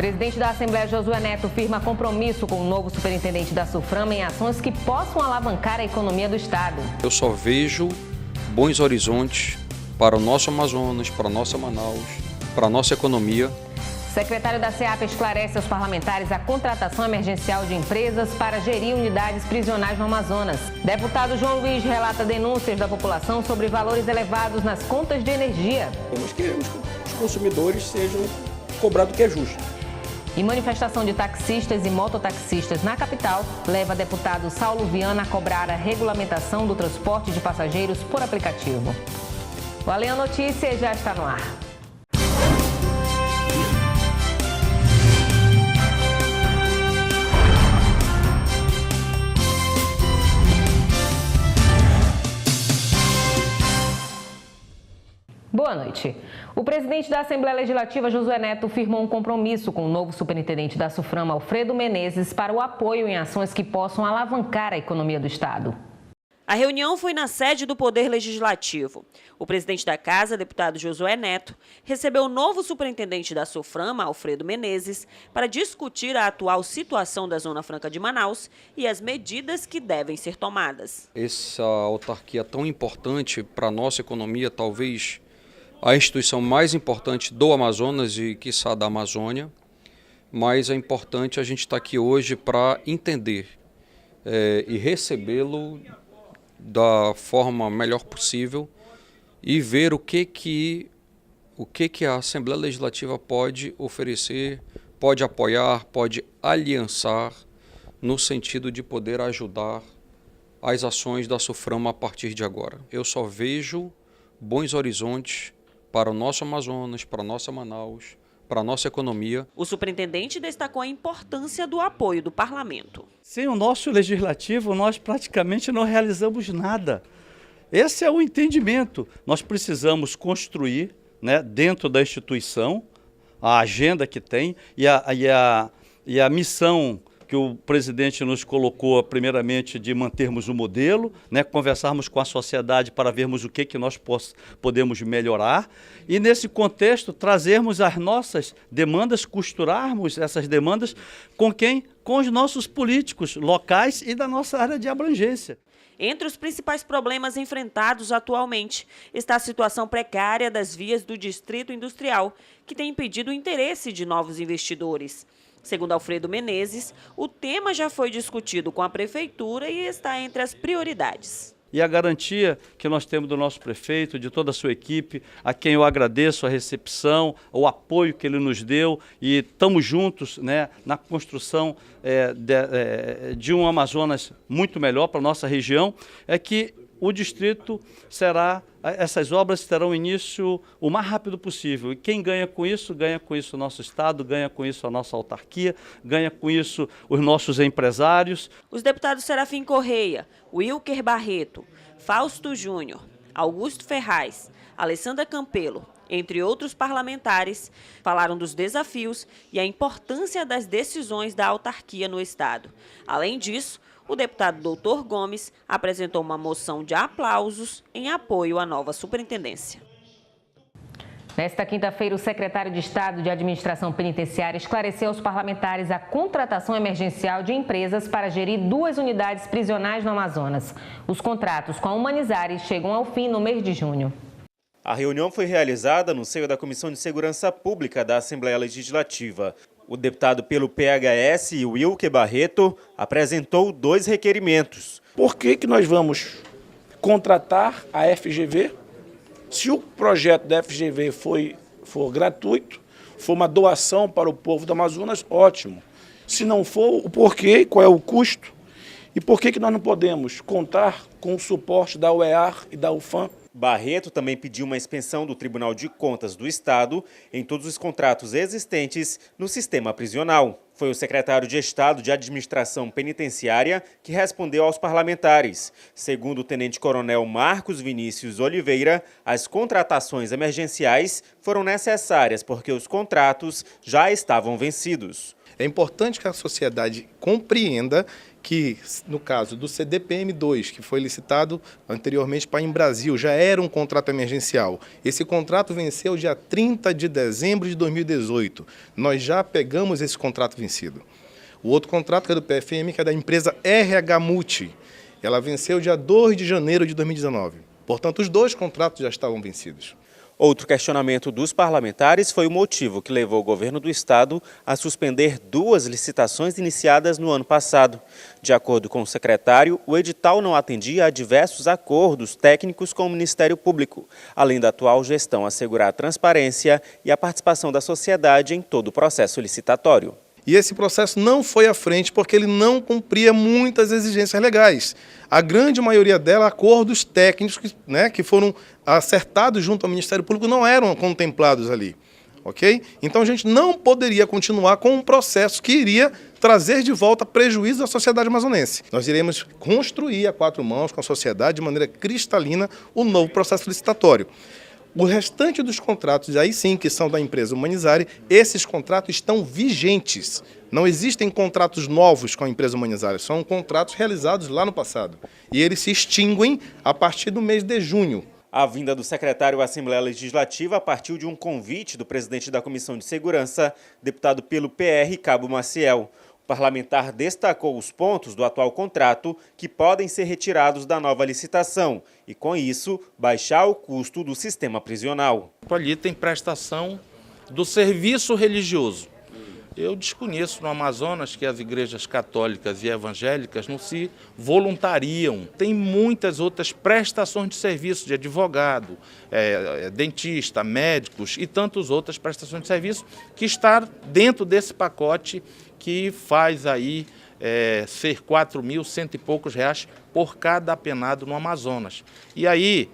Presidente da Assembleia, Josué Neto, firma compromisso com o novo superintendente da SUFRAMA em ações que possam alavancar a economia do Estado. Eu só vejo bons horizontes para o nosso Amazonas, para a nossa Manaus, para a nossa economia. Secretário da SEAP esclarece aos parlamentares a contratação emergencial de empresas para gerir unidades prisionais no Amazonas. Deputado João Luiz relata denúncias da população sobre valores elevados nas contas de energia. Nós queremos que os consumidores sejam cobrados o que é justo. E manifestação de taxistas e mototaxistas na capital leva deputado Saulo Viana a cobrar a regulamentação do transporte de passageiros por aplicativo. O Além Notícias já está no ar. Boa noite. O presidente da Assembleia Legislativa, Josué Neto, firmou um compromisso com o novo superintendente da SUFRAMA, Alfredo Menezes, para o apoio em ações que possam alavancar a economia do Estado. A reunião foi na sede do Poder Legislativo. O presidente da Casa, deputado Josué Neto, recebeu o novo superintendente da SUFRAMA, Alfredo Menezes, para discutir a atual situação da Zona Franca de Manaus e as medidas que devem ser tomadas. Essa autarquia tão importante para a nossa economia, talvez a instituição mais importante do Amazonas e, quiçá, da Amazônia, mas é importante a gente estar aqui hoje para entender e recebê-lo da forma melhor possível e ver o que a Assembleia Legislativa pode oferecer, pode apoiar, pode aliançar no sentido de poder ajudar as ações da SUFRAMA a partir de agora. Eu só vejo bons horizontes para o nosso Amazonas, para a nossa Manaus, para a nossa economia. O superintendente destacou a importância do apoio do parlamento. Sem o nosso legislativo, nós praticamente não realizamos nada. Esse é o entendimento. Nós precisamos construir, dentro da instituição, a agenda que tem e a missão que o presidente nos colocou, primeiramente, de mantermos o modelo, conversarmos com a sociedade para vermos o que nós podemos melhorar e, nesse contexto, trazermos as nossas demandas, costurarmos essas demandas com quem? Com os nossos políticos locais e da nossa área de abrangência. Entre os principais problemas enfrentados atualmente está a situação precária das vias do Distrito Industrial, que tem impedido o interesse de novos investidores. Segundo Alfredo Menezes, o tema já foi discutido com a Prefeitura e está entre as prioridades. E a garantia que nós temos do nosso prefeito, de toda a sua equipe, a quem eu agradeço a recepção, o apoio que ele nos deu e estamos juntos na construção de um Amazonas muito melhor para a nossa região, é que o distrito essas obras terão início o mais rápido possível. E quem ganha com isso o nosso Estado, ganha com isso a nossa autarquia, ganha com isso os nossos empresários. Os deputados Serafim Correia, Wilker Barreto, Fausto Júnior, Augusto Ferraz, Alessandra Campelo, entre outros parlamentares, falaram dos desafios e a importância das decisões da autarquia no Estado. Além disso, o deputado Doutor Gomes apresentou uma moção de aplausos em apoio à nova superintendência. Nesta quinta-feira, o secretário de Estado de Administração Penitenciária esclareceu aos parlamentares a contratação emergencial de empresas para gerir 2 unidades prisionais no Amazonas. Os contratos com a Humanizares chegam ao fim no mês de junho. A reunião foi realizada no seio da Comissão de Segurança Pública da Assembleia Legislativa. O deputado pelo PHS, Wilker Barreto, apresentou 2 requerimentos. Por que nós vamos contratar a FGV? Se o projeto da FGV for gratuito, for uma doação para o povo do Amazonas, ótimo. Se não for, o porquê, qual é o custo? E por que nós não podemos contar com o suporte da UEAR e da UFAM? Barreto também pediu uma expensão do Tribunal de Contas do Estado em todos os contratos existentes no sistema prisional. Foi o secretário de Estado de Administração Penitenciária que respondeu aos parlamentares. Segundo o tenente-coronel Marcos Vinícius Oliveira, as contratações emergenciais foram necessárias porque os contratos já estavam vencidos. É importante que a sociedade compreenda que, no caso do CDPM2, que foi licitado anteriormente para Embrasil, já era um contrato emergencial. Esse contrato venceu dia 30 de dezembro de 2018. Nós já pegamos esse contrato vencido. O outro contrato, que é do PFM, que é da empresa RH Multi, ela venceu dia 2 de janeiro de 2019. Portanto, os dois contratos já estavam vencidos. Outro questionamento dos parlamentares foi o motivo que levou o governo do estado a suspender 2 licitações iniciadas no ano passado. De acordo com o secretário, o edital não atendia a diversos acordos técnicos com o Ministério Público, além da atual gestão assegurar a transparência e a participação da sociedade em todo o processo licitatório. E esse processo não foi à frente porque ele não cumpria muitas exigências legais. A grande maioria delas, acordos técnicos, né, que foram acertados junto ao Ministério Público, não eram contemplados ali. Okay? Então a gente não poderia continuar com um processo que iria trazer de volta prejuízo à sociedade amazonense. Nós iremos construir a 4 mãos com a sociedade de maneira cristalina o novo processo licitatório. O restante dos contratos, aí sim, que são da empresa Humanizare, esses contratos estão vigentes. Não existem contratos novos com a empresa Humanizare, são contratos realizados lá no passado. E eles se extinguem a partir do mês de junho. A vinda do secretário à Assembleia Legislativa partiu de um convite do presidente da Comissão de Segurança, deputado pelo PR, Cabo Maciel. O parlamentar destacou os pontos do atual contrato que podem ser retirados da nova licitação e, com isso, baixar o custo do sistema prisional. Ali tem prestação do serviço religioso. Eu desconheço no Amazonas que as igrejas católicas e evangélicas não se voluntariam. Tem muitas outras prestações de serviço, de advogado, dentista, médicos e tantas outras prestações de serviço que está dentro desse pacote que faz aí ser 4.100 e poucos reais por cada apenado no Amazonas. E aí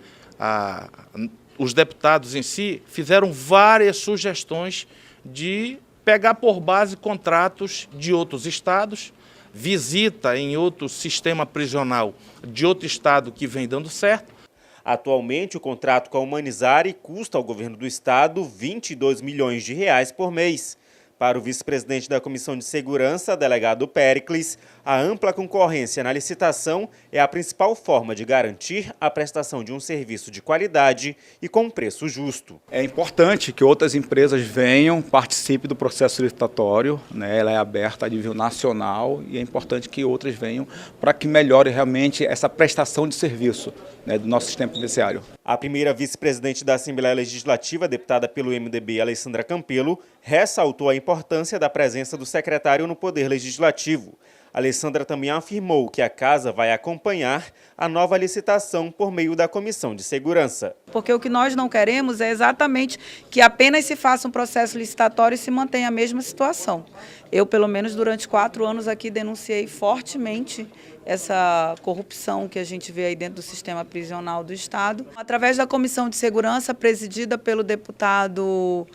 os deputados em si fizeram várias sugestões de pegar por base contratos de outros estados, visita em outro sistema prisional de outro estado que vem dando certo. Atualmente, o contrato com a Humanizare custa ao governo do estado 22 milhões de reais por mês. Para o vice-presidente da Comissão de Segurança, delegado Péricles, a ampla concorrência na licitação é a principal forma de garantir a prestação de um serviço de qualidade e com preço justo. É importante que outras empresas venham, participem do processo licitatório, né? Ela é aberta a nível nacional e é importante que outras venham para que melhore realmente essa prestação de serviço, né, do nosso sistema penitenciário. A primeira vice-presidente da Assembleia Legislativa, deputada pelo MDB, Alessandra Campelo, ressaltou a importância da presença do secretário no Poder Legislativo. Alessandra também afirmou que a casa vai acompanhar a nova licitação por meio da Comissão de Segurança. Porque o que nós não queremos é exatamente que apenas se faça um processo licitatório e se mantenha a mesma situação. Eu, pelo menos durante 4 anos aqui, denunciei fortemente essa corrupção que a gente vê aí dentro do sistema prisional do Estado. Através da Comissão de Segurança, presidida pelo deputado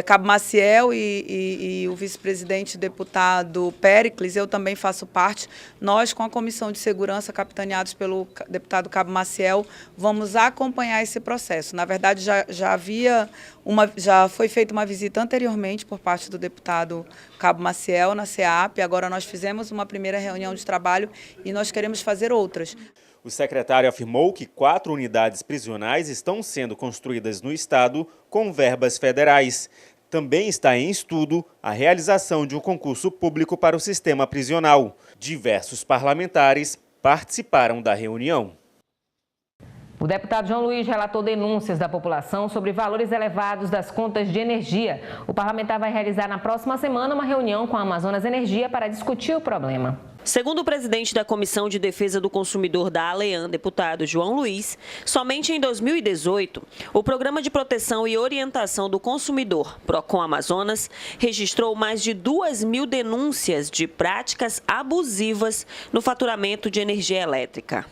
Cabo Maciel e o vice-presidente deputado Péricles, eu também faço parte. Nós, com a Comissão de Segurança, capitaneados pelo deputado Cabo Maciel, vamos acompanhar esse processo. Na verdade, já foi feita uma visita anteriormente por parte do deputado Cabo Maciel na SEAP. Agora nós fizemos uma primeira reunião de trabalho e nós queremos fazer outras. O secretário afirmou que 4 unidades prisionais estão sendo construídas no estado com verbas federais. Também está em estudo a realização de um concurso público para o sistema prisional. Diversos parlamentares participaram da reunião. O deputado João Luiz relatou denúncias da população sobre valores elevados das contas de energia. O parlamentar vai realizar na próxima semana uma reunião com a Amazonas Energia para discutir o problema. Segundo o presidente da Comissão de Defesa do Consumidor da ALEAN, deputado João Luiz, somente em 2018, o Programa de Proteção e Orientação do Consumidor, PROCON Amazonas, registrou mais de 2.000 denúncias de práticas abusivas no faturamento de energia elétrica.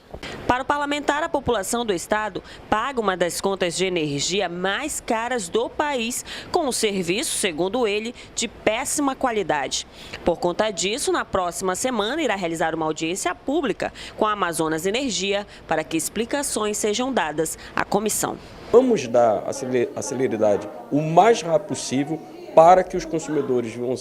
Para o parlamentar, a população do estado paga uma das contas de energia mais caras do país, com um serviço, segundo ele, de péssima qualidade. Por conta disso, na próxima semana, irá realizar uma audiência pública com a Amazonas Energia para que explicações sejam dadas à comissão. Vamos dar a celeridade o mais rápido possível para que os consumidores venham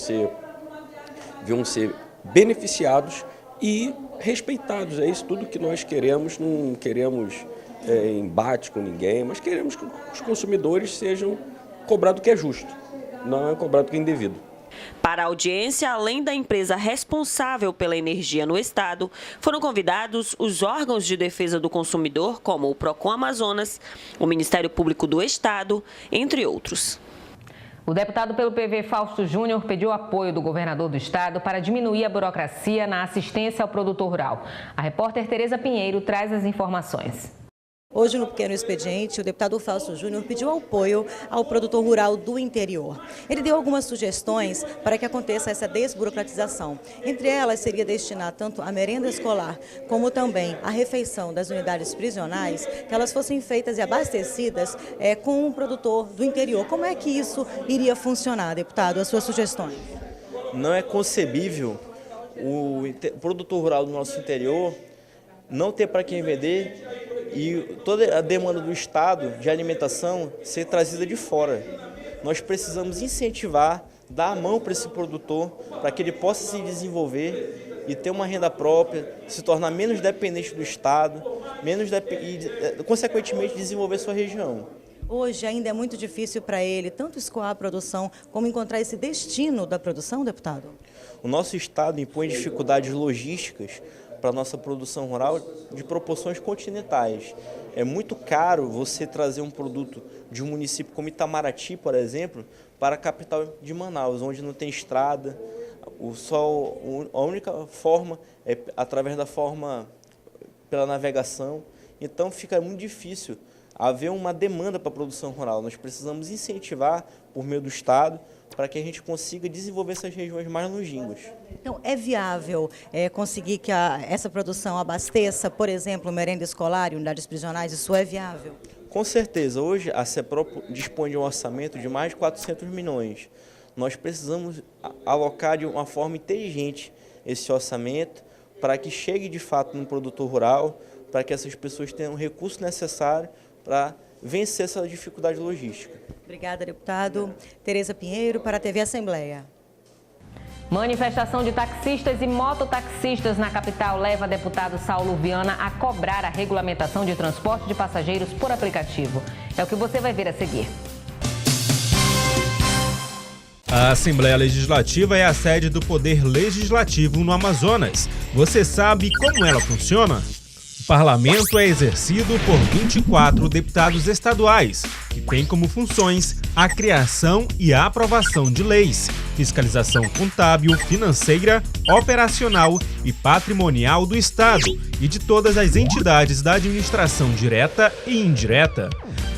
ser beneficiados e respeitados. É isso tudo que nós queremos, não queremos embate com ninguém, mas queremos que os consumidores sejam cobrados o que é justo, não é cobrado o que é indevido. Para a audiência, além da empresa responsável pela energia no estado, foram convidados os órgãos de defesa do consumidor, como o Procon Amazonas, o Ministério Público do Estado, entre outros. O deputado pelo PV, Fausto Júnior, pediu apoio do governador do estado para diminuir a burocracia na assistência ao produtor rural. A repórter Tereza Pinheiro traz as informações. Hoje, no Pequeno Expediente, o deputado Fausto Júnior pediu apoio ao produtor rural do interior. Ele deu algumas sugestões para que aconteça essa desburocratização. Entre elas, seria destinar tanto a merenda escolar como também a refeição das unidades prisionais, que elas fossem feitas e abastecidas com um produtor do interior. Como é que isso iria funcionar, deputado? As suas sugestões? Não é concebível o produtor rural do nosso interior não ter para quem vender e toda a demanda do Estado de alimentação ser trazida de fora. Nós precisamos incentivar, dar a mão para esse produtor, para que ele possa se desenvolver e ter uma renda própria, se tornar menos dependente do Estado, e, consequentemente, desenvolver sua região. Hoje ainda é muito difícil para ele tanto escoar a produção como encontrar esse destino da produção, deputado? O nosso Estado impõe dificuldades logísticas para a nossa produção rural de proporções continentais. É muito caro você trazer um produto de um município como Itamaraty, por exemplo, para a capital de Manaus, onde não tem estrada. A única forma é através pela navegação. Então fica muito difícil haver uma demanda para a produção rural. Nós precisamos incentivar por meio do Estado para que a gente consiga desenvolver essas regiões mais longínquas. Então, é viável conseguir que essa produção abasteça, por exemplo, merenda escolar e unidades prisionais? Isso é viável? Com certeza. Hoje, a CEPRO dispõe de um orçamento de mais de 400 milhões. Nós precisamos alocar de uma forma inteligente esse orçamento para que chegue de fato no produtor rural, para que essas pessoas tenham o recurso necessário para vencer essa dificuldade logística. Obrigada, deputado. Tereza Pinheiro, para a TV Assembleia. Manifestação de taxistas e mototaxistas na capital leva deputado Saulo Viana a cobrar a regulamentação de transporte de passageiros por aplicativo. É o que você vai ver a seguir. A Assembleia Legislativa é a sede do Poder Legislativo no Amazonas. Você sabe como ela funciona? O parlamento é exercido por 24 deputados estaduais, que têm como funções a criação e a aprovação de leis, fiscalização contábil, financeira, operacional e patrimonial do Estado e de todas as entidades da administração direta e indireta.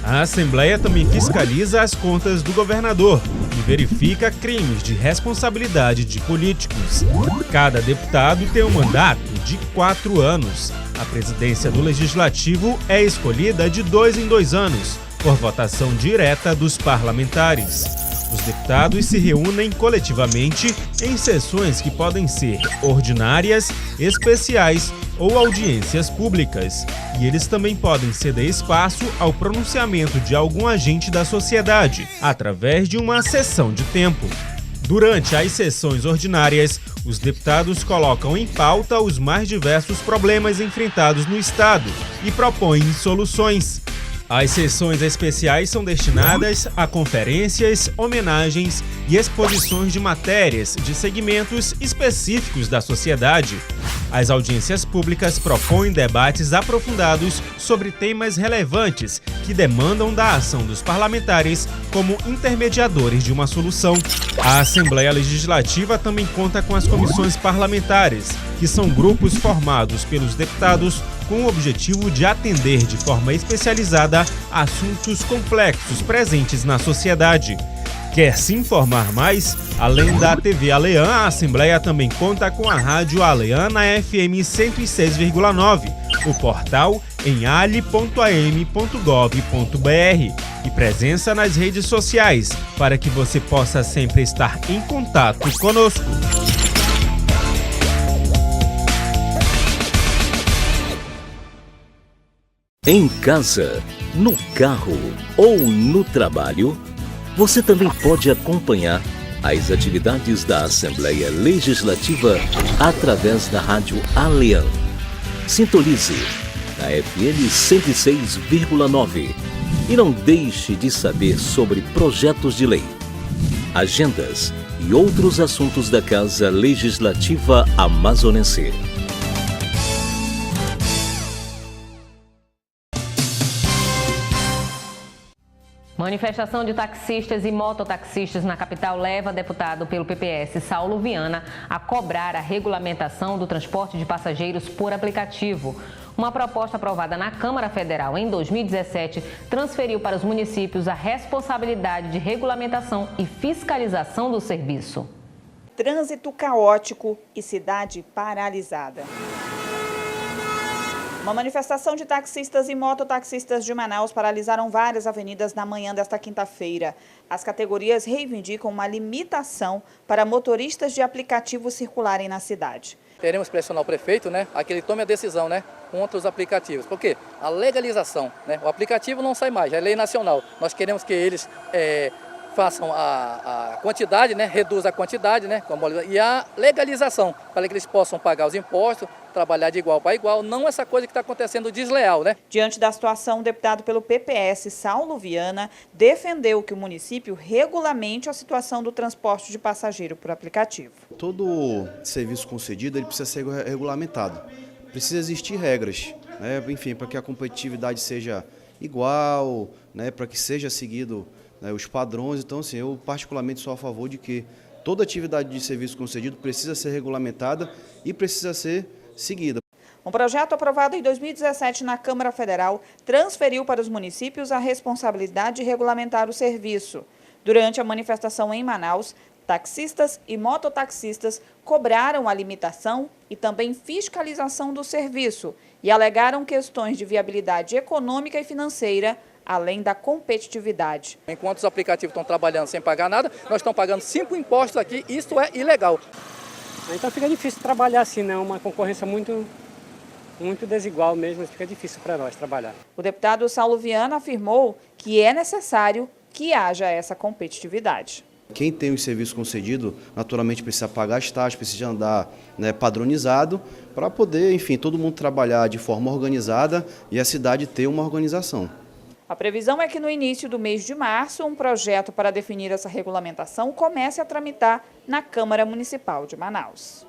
A Assembleia também fiscaliza as contas do governador e verifica crimes de responsabilidade de políticos. Cada deputado tem um mandato de 4 anos. A presidência do Legislativo é escolhida de 2 em 2 anos, por votação direta dos parlamentares. Os deputados se reúnem coletivamente em sessões que podem ser ordinárias, especiais ou audiências públicas. E eles também podem ceder espaço ao pronunciamento de algum agente da sociedade, através de uma sessão de tempo. Durante as sessões ordinárias, os deputados colocam em pauta os mais diversos problemas enfrentados no Estado e propõem soluções. As sessões especiais são destinadas a conferências, homenagens e exposições de matérias de segmentos específicos da sociedade. As audiências públicas propõem debates aprofundados sobre temas relevantes que demandam da ação dos parlamentares como intermediadores de uma solução. A Assembleia Legislativa também conta com as comissões parlamentares, que são grupos formados pelos deputados com o objetivo de atender de forma especializada assuntos complexos presentes na sociedade. Quer se informar mais? Além da TV Aleã, a Assembleia também conta com a Rádio Aleã na FM 106,9, o portal em ale.am.gov.br e presença nas redes sociais, para que você possa sempre estar em contato conosco. Em casa, no carro ou no trabalho, você também pode acompanhar as atividades da Assembleia Legislativa através da Rádio Alean. Sintonize na FM 106,9 e não deixe de saber sobre projetos de lei, agendas e outros assuntos da Casa Legislativa Amazonense. Manifestação de taxistas e mototaxistas na capital leva deputado pelo PPS, Saulo Viana, a cobrar a regulamentação do transporte de passageiros por aplicativo. Uma proposta aprovada na Câmara Federal em 2017 transferiu para os municípios a responsabilidade de regulamentação e fiscalização do serviço. Trânsito caótico e cidade paralisada. Uma manifestação de taxistas e mototaxistas de Manaus paralisaram várias avenidas na manhã desta quinta-feira. As categorias reivindicam uma limitação para motoristas de aplicativos circularem na cidade. Queremos pressionar o prefeito, a que ele tome a decisão, contra os aplicativos. Por quê? A legalização, o aplicativo não sai mais, é lei nacional. Nós queremos que eles façam a quantidade, reduz a quantidade, e a legalização, para que eles possam pagar os impostos, trabalhar de igual para igual, não essa coisa que está acontecendo desleal, Diante da situação, o deputado pelo PPS, Saulo Viana, defendeu que o município regulamente a situação do transporte de passageiro por aplicativo. Todo serviço concedido ele precisa ser regulamentado, precisa existir regras, enfim, para que a competitividade seja igual, para que seja seguido os padrões. Então, assim, eu particularmente sou a favor de que toda atividade de serviço concedido precisa ser regulamentada e precisa ser seguida. Um projeto aprovado em 2017 na Câmara Federal transferiu para os municípios a responsabilidade de regulamentar o serviço. Durante a manifestação em Manaus, taxistas e mototaxistas cobraram a limitação e também fiscalização do serviço e alegaram questões de viabilidade econômica e financeira, além da competitividade. Enquanto os aplicativos estão trabalhando sem pagar nada, nós estamos pagando 5 impostos aqui, isso é ilegal. Então fica difícil trabalhar assim, uma concorrência muito desigual mesmo, fica difícil para nós trabalhar. O deputado Saulo Viana afirmou que é necessário que haja essa competitividade. Quem tem o serviço concedido, naturalmente precisa pagar as taxas, precisa andar padronizado, para poder, enfim, todo mundo trabalhar de forma organizada e a cidade ter uma organização. A previsão é que no início do mês de março, um projeto para definir essa regulamentação comece a tramitar na Câmara Municipal de Manaus.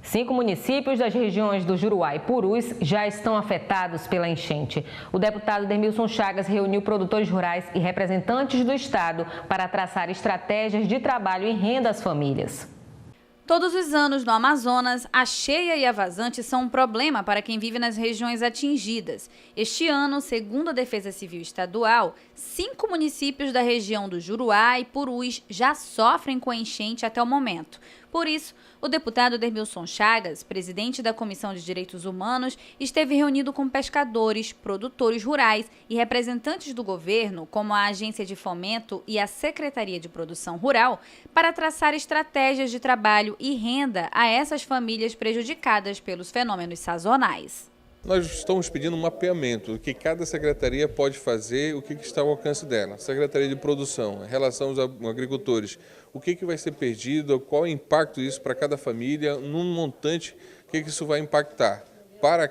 5 municípios das regiões do Juruá e Purus já estão afetados pela enchente. O deputado Dermilson Chagas reuniu produtores rurais e representantes do Estado para traçar estratégias de trabalho e renda às famílias. Todos os anos no Amazonas, a cheia e a vazante são um problema para quem vive nas regiões atingidas. Este ano, segundo a Defesa Civil Estadual, 5 municípios da região do Juruá e Purus já sofrem com a enchente até o momento. Por isso, o deputado Dermilson Chagas, presidente da Comissão de Direitos Humanos, esteve reunido com pescadores, produtores rurais e representantes do governo, como a Agência de Fomento e a Secretaria de Produção Rural, para traçar estratégias de trabalho e renda a essas famílias prejudicadas pelos fenômenos sazonais. Nós estamos pedindo um mapeamento do que cada secretaria pode fazer, o que está ao alcance dela. Secretaria de Produção, em relação aos agricultores, o que vai ser perdido, qual é o impacto disso para cada família, num montante, o que isso vai impactar para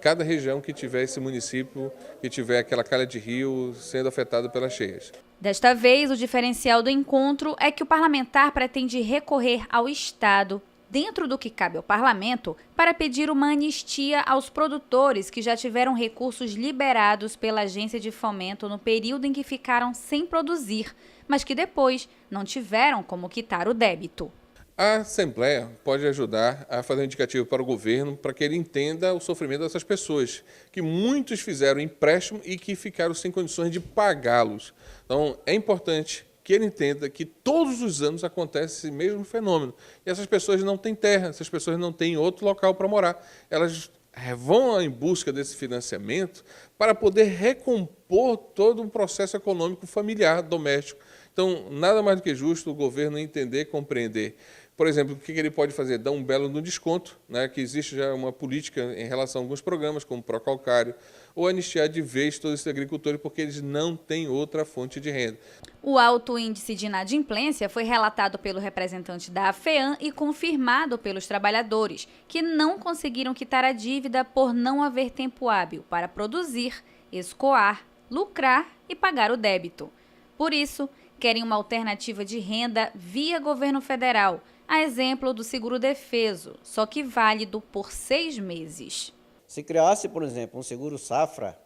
cada região que tiver esse município, que tiver aquela calha de rio sendo afetada pelas cheias. Desta vez, o diferencial do encontro é que o parlamentar pretende recorrer ao Estado, dentro do que cabe ao parlamento, para pedir uma anistia aos produtores que já tiveram recursos liberados pela Agência de Fomento no período em que ficaram sem produzir, mas que depois não tiveram como quitar o débito. A Assembleia pode ajudar a fazer um indicativo para o governo para que ele entenda o sofrimento dessas pessoas, que muitos fizeram empréstimo e que ficaram sem condições de pagá-los. Então, é importante que ele entenda que todos os anos acontece esse mesmo fenômeno. E essas pessoas não têm terra, essas pessoas não têm outro local para morar. Elas vão em busca desse financiamento para poder recompor todo um processo econômico familiar, doméstico. Então, nada mais do que justo o governo entender, compreender. Por exemplo, o que ele pode fazer? Dar um belo no desconto, que existe já uma política em relação a alguns programas, como o Procalcário, ou anistiar de vez todos esses agricultores, porque eles não têm outra fonte de renda. O alto índice de inadimplência foi relatado pelo representante da AFEAM e confirmado pelos trabalhadores, que não conseguiram quitar a dívida por não haver tempo hábil para produzir, escoar, lucrar e pagar o débito. Por isso, querem uma alternativa de renda via governo federal, a exemplo do seguro-defeso, só que válido por 6 meses. Se criasse, por exemplo, um seguro safra,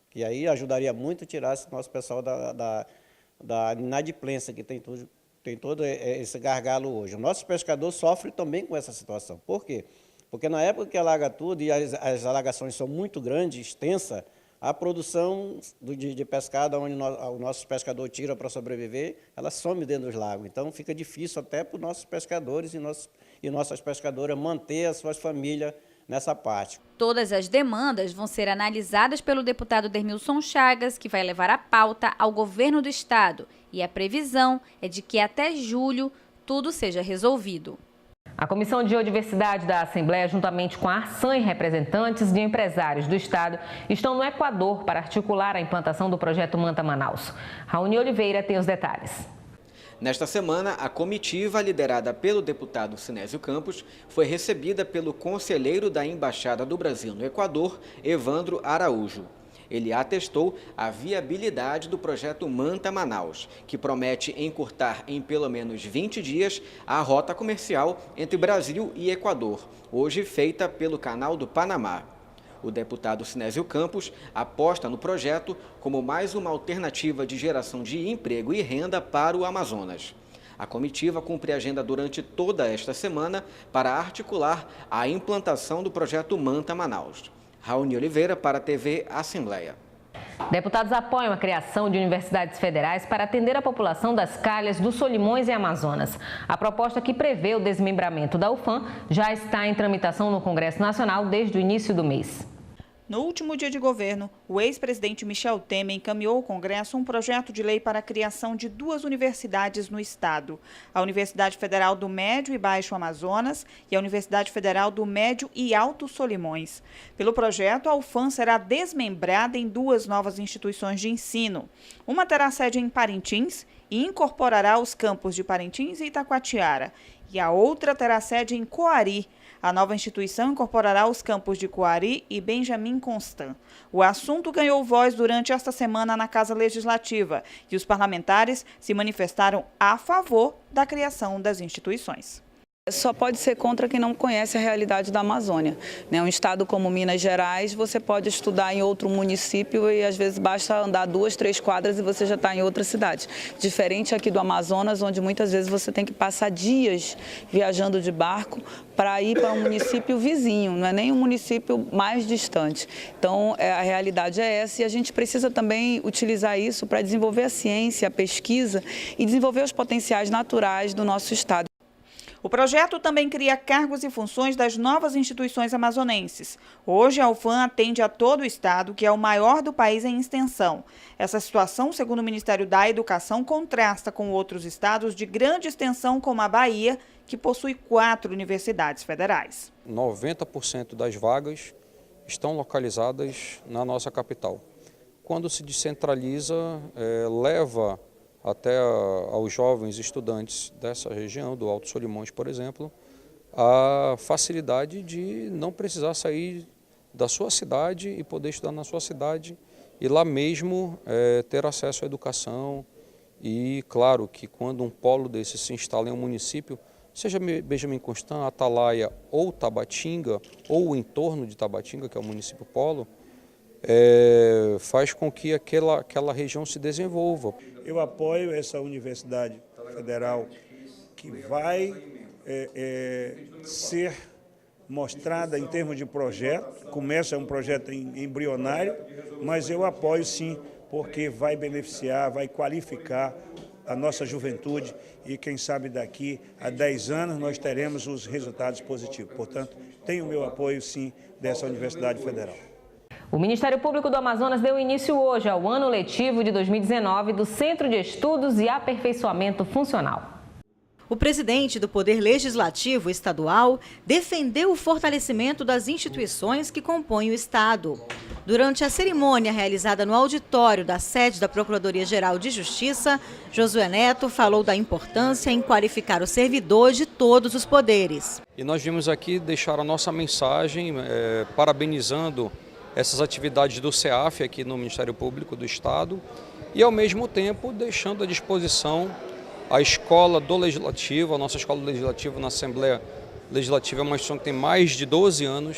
que aí ajudaria muito a tirar esse nosso pessoal da inadimplência, que tem todo esse gargalo hoje. O nosso pescador sofre também com essa situação. Por quê? Porque na época que alaga tudo e as alagações são muito grandes, extensas, a produção de pescado, onde o nosso pescador tira para sobreviver, ela some dentro dos lagos. Então, fica difícil até para os nossos pescadores e nossas pescadoras manter as suas famílias nessa parte. Todas as demandas vão ser analisadas pelo deputado Dermilson Chagas, que vai levar a pauta ao governo do estado. E a previsão é de que até julho tudo seja resolvido. A Comissão de Biodiversidade da Assembleia, juntamente com a Arsan e representantes de empresários do estado, estão no Equador para articular a implantação do projeto Manta Manaus. Raoni Oliveira tem os detalhes. Nesta semana, a comitiva, liderada pelo deputado Sinésio Campos, foi recebida pelo conselheiro da Embaixada do Brasil no Equador, Evandro Araújo. Ele atestou a viabilidade do projeto Manta Manaus, que promete encurtar em pelo menos 20 dias a rota comercial entre Brasil e Equador, hoje feita pelo Canal do Panamá. O deputado Sinésio Campos aposta no projeto como mais uma alternativa de geração de emprego e renda para o Amazonas. A comitiva cumpre a agenda durante toda esta semana para articular a implantação do projeto Manta Manaus. Raoni Oliveira para a TV Assembleia. Deputados apoiam a criação de universidades federais para atender a população das calhas dos Solimões e Amazonas. A proposta, que prevê o desmembramento da UFAM, já está em tramitação no Congresso Nacional desde o início do mês. No último dia de governo, o ex-presidente Michel Temer encaminhou ao Congresso um projeto de lei para a criação de 2 universidades no estado: a Universidade Federal do Médio e Baixo Amazonas e a Universidade Federal do Médio e Alto Solimões. Pelo projeto, a UFAM será desmembrada em 2 novas instituições de ensino. Uma terá sede em Parintins e incorporará os campos de Parintins e Itacoatiara, e a outra terá sede em Coari. A nova instituição incorporará os campos de Coari e Benjamin Constant. O assunto ganhou voz durante esta semana na Casa Legislativa e os parlamentares se manifestaram a favor da criação das instituições. Só pode ser contra quem não conhece a realidade da Amazônia. Um estado como Minas Gerais, você pode estudar em outro município e às vezes basta andar 2, 3 quadras e você já está em outra cidade. Diferente aqui do Amazonas, onde muitas vezes você tem que passar dias viajando de barco para ir para um município vizinho, não é nem um município mais distante. Então, a realidade é essa e a gente precisa também utilizar isso para desenvolver a ciência, a pesquisa e desenvolver os potenciais naturais do nosso estado. O projeto também cria cargos e funções das novas instituições amazonenses. Hoje, a UFAM atende a todo o estado, que é o maior do país em extensão. Essa situação, segundo o Ministério da Educação, contrasta com outros estados de grande extensão, como a Bahia, que possui 4 universidades federais. 90% das vagas estão localizadas na nossa capital. Quando se descentraliza, leva até aos jovens estudantes dessa região, do Alto Solimões, por exemplo, a facilidade de não precisar sair da sua cidade e poder estudar na sua cidade e lá mesmo ter acesso à educação. E claro que quando um polo desse se instala em um município, seja Benjamin Constant, Atalaia ou Tabatinga, ou o entorno de Tabatinga, que é o município polo, faz com que aquela região se desenvolva. Eu apoio essa Universidade Federal que vai ser mostrada em termos de projeto. Começa um projeto embrionário, mas eu apoio sim, porque vai beneficiar, vai qualificar a nossa juventude e quem sabe daqui a 10 anos nós teremos os resultados positivos. Portanto, tenho o meu apoio sim dessa Universidade Federal. O Ministério Público do Amazonas deu início hoje ao ano letivo de 2019 do Centro de Estudos e Aperfeiçoamento Funcional. O presidente do Poder Legislativo Estadual defendeu o fortalecimento das instituições que compõem o Estado. Durante a cerimônia realizada no auditório da sede da Procuradoria-Geral de Justiça, Josué Neto falou da importância em qualificar o servidor de todos os poderes. E nós vimos aqui deixar a nossa mensagem parabenizando essas atividades do CEAF aqui no Ministério Público do Estado e, ao mesmo tempo, deixando à disposição a Escola do Legislativo. A nossa Escola Legislativa na Assembleia Legislativa é uma instituição que tem mais de 12 anos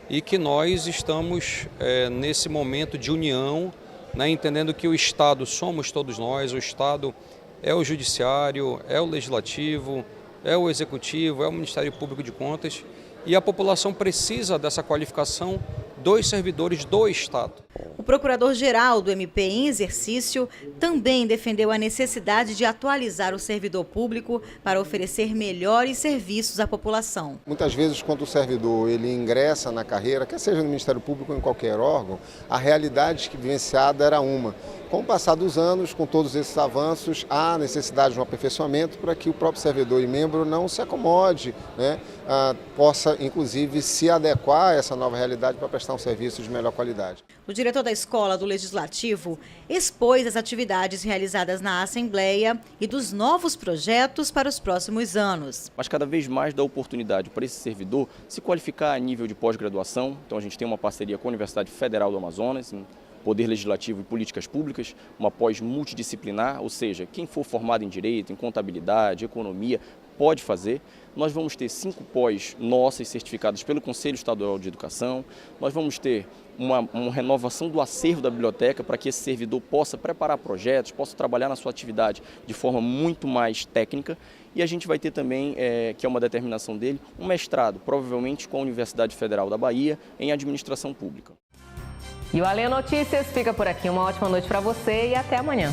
e que nós estamos nesse momento de união, né, entendendo que o Estado somos todos nós, o Estado é o Judiciário, é o Legislativo, é o Executivo, é o Ministério Público de Contas e a população precisa dessa qualificação dos servidores do Estado. O procurador-geral do MP em exercício também defendeu a necessidade de atualizar o servidor público para oferecer melhores serviços à população. Muitas vezes, quando o servidor ele ingressa na carreira, quer seja no Ministério Público ou em qualquer órgão, a realidade que vivenciada era uma. Com o passar dos anos, com todos esses avanços, há necessidade de um aperfeiçoamento para que o próprio servidor e membro não se acomode, né, possa, inclusive, se adequar a essa nova realidade para prestar um serviço de melhor qualidade. O diretor da Escola do Legislativo expôs as atividades realizadas na Assembleia e dos novos projetos para os próximos anos. Mas cada vez mais dá oportunidade para esse servidor se qualificar a nível de pós-graduação. Então a gente tem uma parceria com a Universidade Federal do Amazonas, em Poder Legislativo e Políticas Públicas, uma pós multidisciplinar, ou seja, quem for formado em Direito, em Contabilidade, Economia, pode fazer. Nós vamos ter 5 pós nossas certificadas pelo Conselho Estadual de Educação. Nós vamos ter uma renovação do acervo da biblioteca para que esse servidor possa preparar projetos, possa trabalhar na sua atividade de forma muito mais técnica. E a gente vai ter também, que é uma determinação dele, um mestrado, provavelmente com a Universidade Federal da Bahia, em Administração Pública. E o Alê Notícias fica por aqui. Uma ótima noite para você e até amanhã.